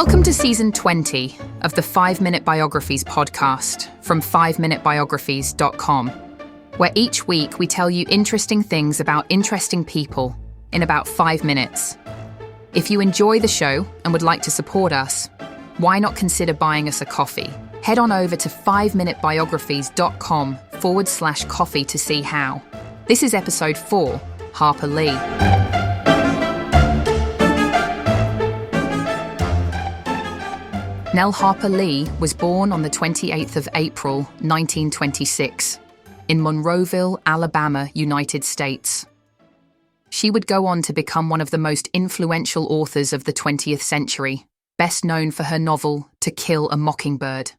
Welcome to Season 20 of the 5-Minute Biographies podcast from 5minutebiographies.com, where each week we tell you interesting things about interesting people in about 5 minutes. If you enjoy the show and would like to support us, why not consider buying us a coffee? Head on over to 5minutebiographies.com/coffee to see how. This is episode 4, Harper Lee. Nelle Harper Lee was born on the 28th of April, 1926, in Monroeville, Alabama, United States. She would go on to become one of the most influential authors of the 20th century, best known for her novel To Kill a Mockingbird.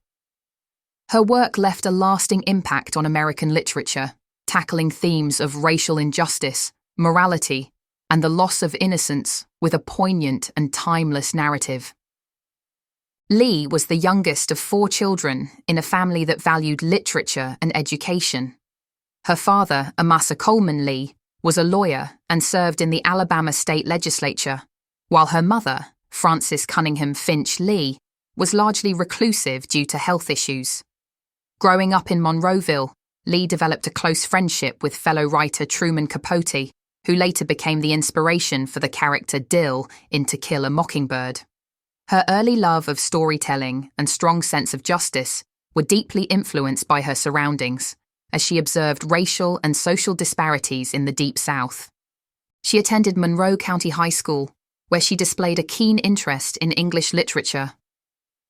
Her work left a lasting impact on American literature, tackling themes of racial injustice, morality, and the loss of innocence with a poignant and timeless narrative. Lee was the youngest of 4 children in a family that valued literature and education. Her father, Amasa Coleman Lee, was a lawyer and served in the Alabama state legislature, while her mother, Frances Cunningham Finch Lee, was largely reclusive due to health issues. Growing up in Monroeville, Lee developed a close friendship with fellow writer Truman Capote, who later became the inspiration for the character Dill in To Kill a Mockingbird. Her early love of storytelling and strong sense of justice were deeply influenced by her surroundings, as she observed racial and social disparities in the Deep South. She attended Monroe County High School, where she displayed a keen interest in English literature.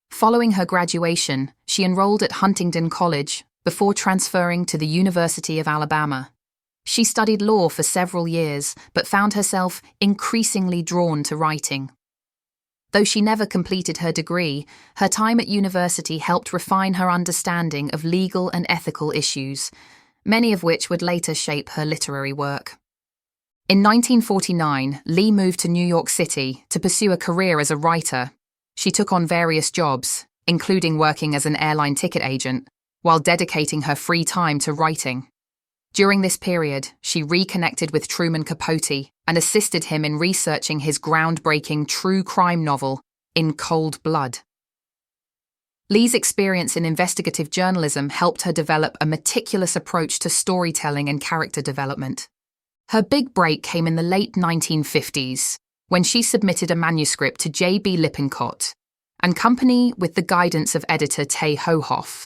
Following her graduation, she enrolled at Huntingdon College before transferring to the University of Alabama. She studied law for several years, but found herself increasingly drawn to writing. Though she never completed her degree, her time at university helped refine her understanding of legal and ethical issues, many of which would later shape her literary work. In 1949, Lee moved to New York City to pursue a career as a writer. She took on various jobs, including working as an airline ticket agent, while dedicating her free time to writing. During this period, she reconnected with Truman Capote and assisted him in researching his groundbreaking true crime novel, In Cold Blood. Lee's experience in investigative journalism helped her develop a meticulous approach to storytelling and character development. Her big break came in the late 1950s, when she submitted a manuscript to J.B. Lippincott, and company with the guidance of editor Tay Hohoff.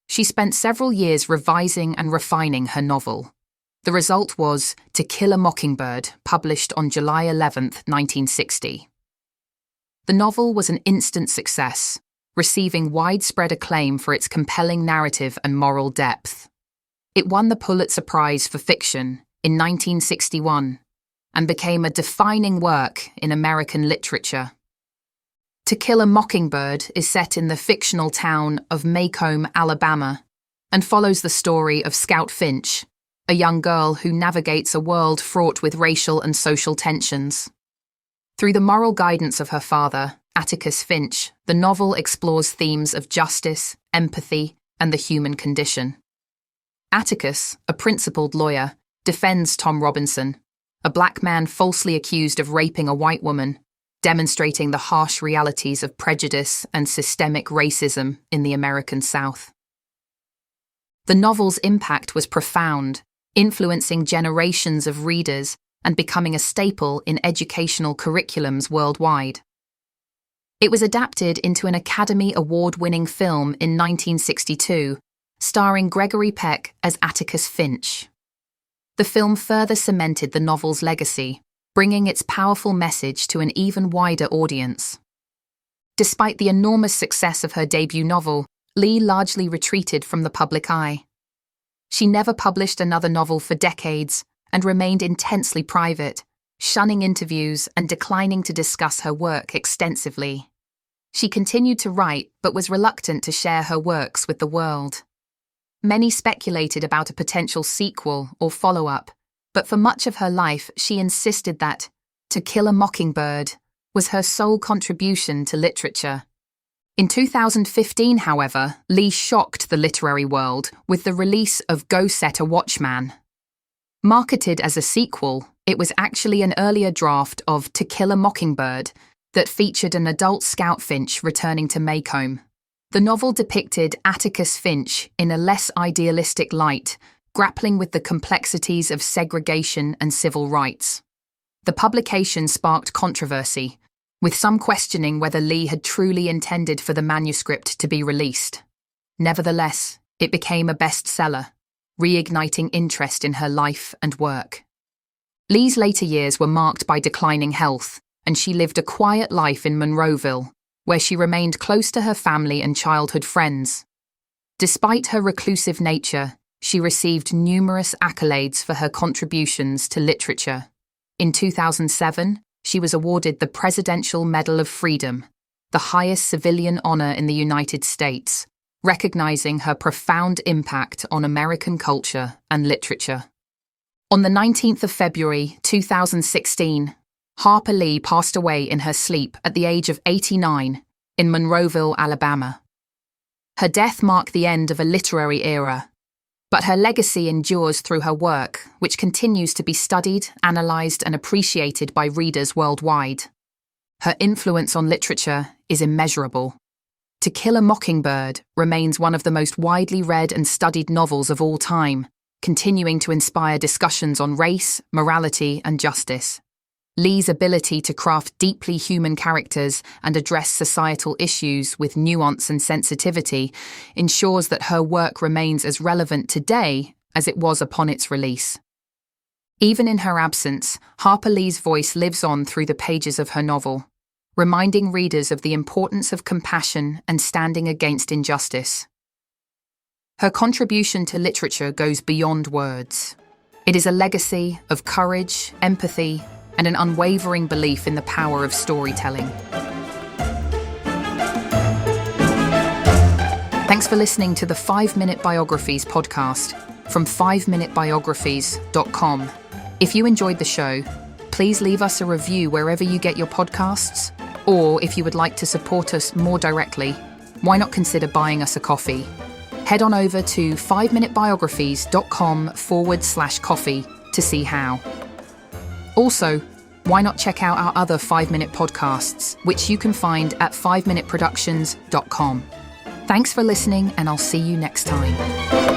She spent several years revising and refining her novel. The result was To Kill a Mockingbird, published on July 11, 1960. The novel was an instant success, receiving widespread acclaim for its compelling narrative and moral depth. It won the Pulitzer Prize for Fiction in 1961 and became a defining work in American literature. To Kill a Mockingbird is set in the fictional town of Macomb, Alabama, and follows the story of Scout Finch, a young girl who navigates a world fraught with racial and social tensions. Through the moral guidance of her father, Atticus Finch, the novel explores themes of justice, empathy, and the human condition. Atticus, a principled lawyer, defends Tom Robinson, a black man falsely accused of raping a white woman, demonstrating the harsh realities of prejudice and systemic racism in the American South. The novel's impact was profound, influencing generations of readers and becoming a staple in educational curriculums worldwide. It was adapted into an Academy Award-winning film in 1962, starring Gregory Peck as Atticus Finch. The film further cemented the novel's legacy, bringing its powerful message to an even wider audience. Despite the enormous success of her debut novel, Lee largely retreated from the public eye. She never published another novel for decades and remained intensely private, shunning interviews and declining to discuss her work extensively. She continued to write but was reluctant to share her works with the world. Many speculated about a potential sequel or follow-up, but for much of her life she insisted that To Kill a Mockingbird was her sole contribution to literature. In 2015, however, Lee shocked the literary world with the release of Go Set a Watchman. Marketed as a sequel, it was actually an earlier draft of To Kill a Mockingbird, that featured an adult scout finch returning to Maycomb. The novel depicted Atticus Finch in a less idealistic light, grappling with the complexities of segregation and civil rights. The publication sparked controversy, with some questioning whether Lee had truly intended for the manuscript to be released. Nevertheless, it became a bestseller, reigniting interest in her life and work. Lee's later years were marked by declining health, and she lived a quiet life in Monroeville, where she remained close to her family and childhood friends. Despite her reclusive nature, she received numerous accolades for her contributions to literature. In 2007, she was awarded the Presidential Medal of Freedom, the highest civilian honor in the United States, recognizing her profound impact on American culture and literature. On the 19th of February 2016, Harper Lee passed away in her sleep at the age of 89 in Monroeville, Alabama. Her death marked the end of a literary era, but her legacy endures through her work, which continues to be studied, analysed, and appreciated by readers worldwide. Her influence on literature is immeasurable. To Kill a Mockingbird remains one of the most widely read and studied novels of all time, continuing to inspire discussions on race, morality, and justice. Lee's ability to craft deeply human characters and address societal issues with nuance and sensitivity ensures that her work remains as relevant today as it was upon its release. Even in her absence, Harper Lee's voice lives on through the pages of her novel, reminding readers of the importance of compassion and standing against injustice. Her contribution to literature goes beyond words. It is a legacy of courage, empathy, and an unwavering belief in the power of storytelling. Thanks for listening to the 5-Minute Biographies podcast from 5minutebiographies.com. If you enjoyed the show, please leave us a review wherever you get your podcasts, or if you would like to support us more directly, why not consider buying us a coffee? Head on over to 5minutebiographies.com/coffee to see how. Also, why not check out our other 5-minute podcasts, which you can find at 5minuteproductions.com. Thanks for listening, and I'll see you next time.